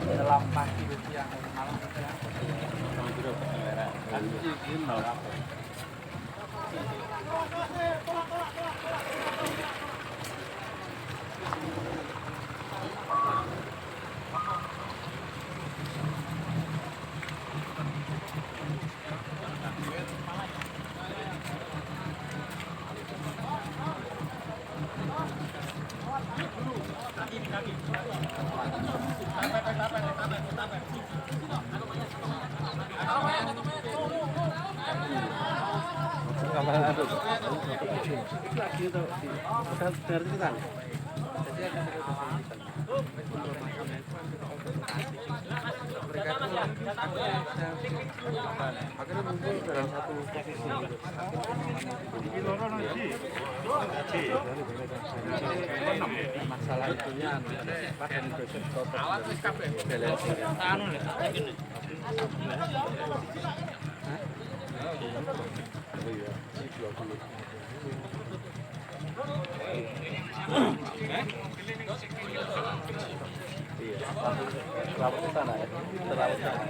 dalam pagi siang malam akhirnya muncul dalam satu posisi masalah itunya terlalu sana ya terlalu sana